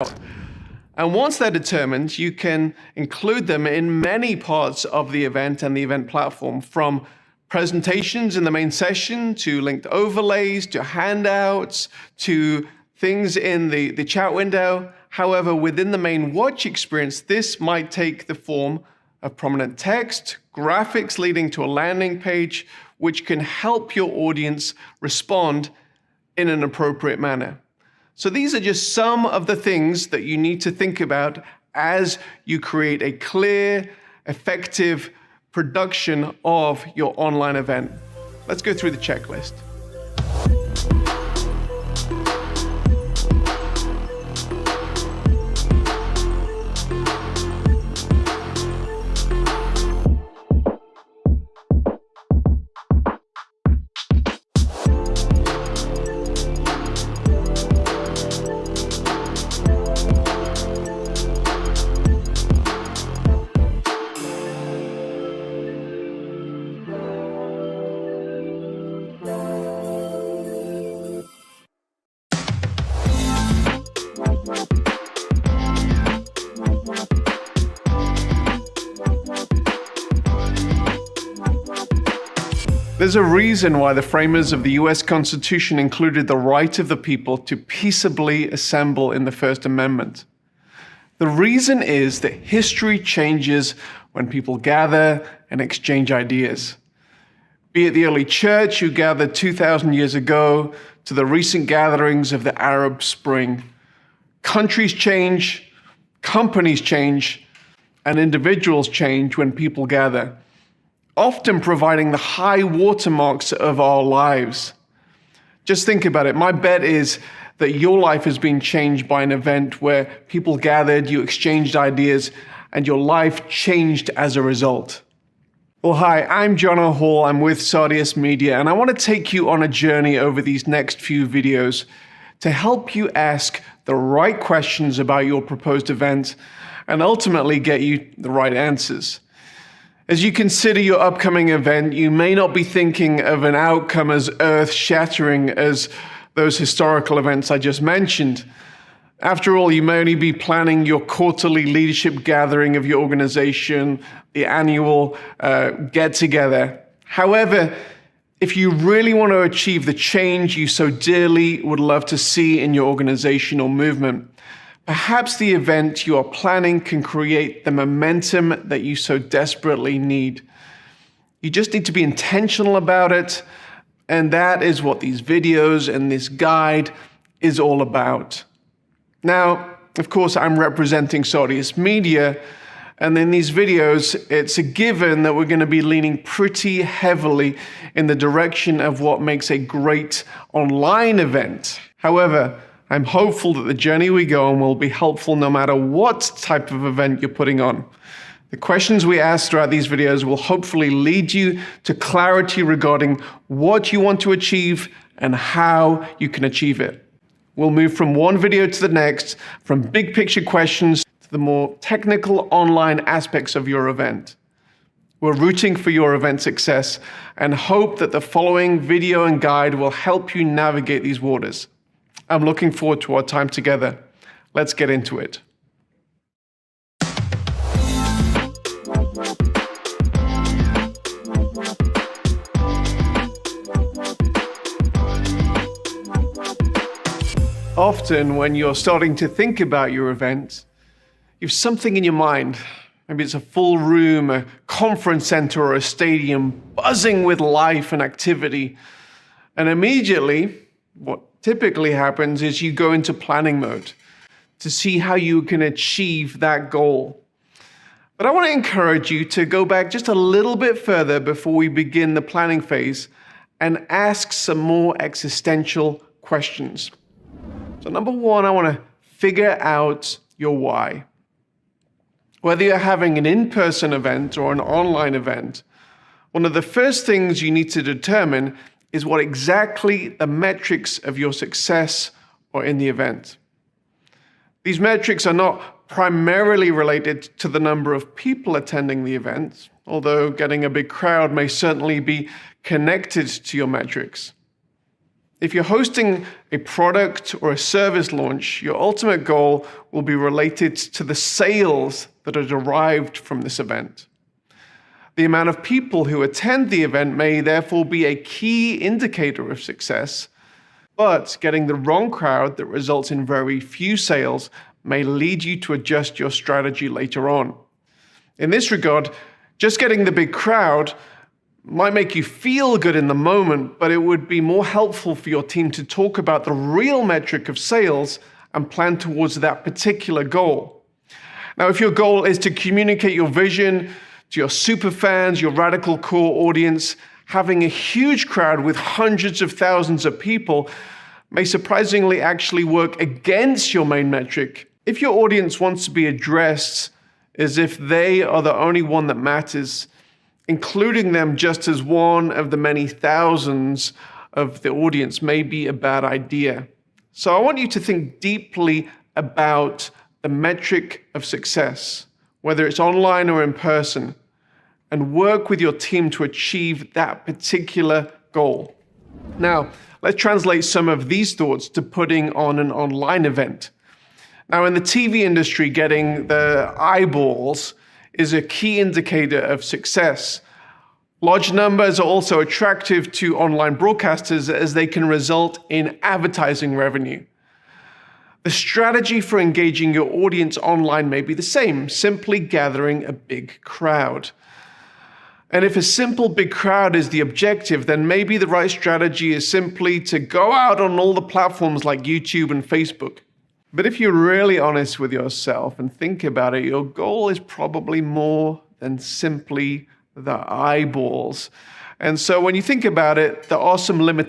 And once they're determined, you can include them in many parts of the event and the event platform, from presentations in the main session, to linked overlays, to handouts, to things in the chat window. However, within the main watch experience, this might take the form of prominent text, graphics leading to a landing page, which can help your audience respond in an appropriate manner. So these are just some of the things that you need to think about as you create a clear, effective production of your online event. Let's go through the checklist. There's a reason why the framers of the US Constitution included the right of the people to peaceably assemble in the First Amendment. The reason is that history changes when people gather and exchange ideas. Be it the early church who gathered 2,000 years ago to the recent gatherings of the Arab Spring. Countries change, companies change, and individuals change when people gather, often providing the high watermarks of our lives. Just think about it. My bet is that your life has been changed by an event where people gathered, you exchanged ideas, and your life changed as a result. Well, hi, I'm John O'Hall. I'm with Sardius Media, and I want to take you on a journey over these next few videos to help you ask the right questions about your proposed event and ultimately get you the right answers. As you consider your upcoming event, you may not be thinking of an outcome as earth-shattering as those historical events I just mentioned. After all, you may only be planning your quarterly leadership gathering of your organization, the annual get-together. However, if you really want to achieve the change you so dearly would love to see in your organization or movement, perhaps the event you are planning can create the momentum that you so desperately need. You just need to be intentional about it, and that is what these videos and this guide is all about. Now, of course, I'm representing Sardius Media, and in these videos, it's a given that we're going to be leaning pretty heavily in the direction of what makes a great online event. However, I'm hopeful that the journey we go on will be helpful no matter what type of event you're putting on. The questions we ask throughout these videos will hopefully lead you to clarity regarding what you want to achieve and how you can achieve it. We'll move from one video to the next, from big picture questions to the more technical online aspects of your event. We're rooting for your event success and hope that the following video and guide will help you navigate these waters. I'm looking forward to our time together. Let's get into it. Often when you're starting to think about your event, you have something in your mind. Maybe it's a full room, a conference center, or a stadium buzzing with life and activity. And immediately, what typically happens is you go into planning mode to see how you can achieve that goal. But I want to encourage you to go back just a little bit further before we begin the planning phase and ask some more existential questions. So number one, I want to figure out your why. Whether you're having an in-person event or an online event, one of the first things you need to determine is what exactly the metrics of your success are in the event. These metrics are not primarily related to the number of people attending the event, although getting a big crowd may certainly be connected to your metrics. If you're hosting a product or a service launch, your ultimate goal will be related to the sales that are derived from this event. The amount of people who attend the event may therefore be a key indicator of success, but getting the wrong crowd that results in very few sales may lead you to adjust your strategy later on. In this regard, just getting the big crowd might make you feel good in the moment, but it would be more helpful for your team to talk about the real metric of sales and plan towards that particular goal. Now, if your goal is to communicate your vision to your super fans, your radical core audience, having a huge crowd with hundreds of thousands of people may surprisingly actually work against your main metric if your audience wants to be addressed as if they are the only one that matters. Including them just as one of the many thousands of the audience may be a bad idea. So I want you to think deeply about the metric of success, whether it's online or in person, and work with your team to achieve that particular goal. Now, let's translate some of these thoughts to putting on an online event. Now, in the TV industry, getting the eyeballs is a key indicator of success. Large numbers are also attractive to online broadcasters as they can result in advertising revenue. The strategy for engaging your audience online may be the same, simply gathering a big crowd. And if a simple big crowd is the objective, then maybe the right strategy is simply to go out on all the platforms like YouTube and Facebook. But if you're really honest with yourself and think about it, your goal is probably more than simply the eyeballs. And so when you think about it, there are some limitations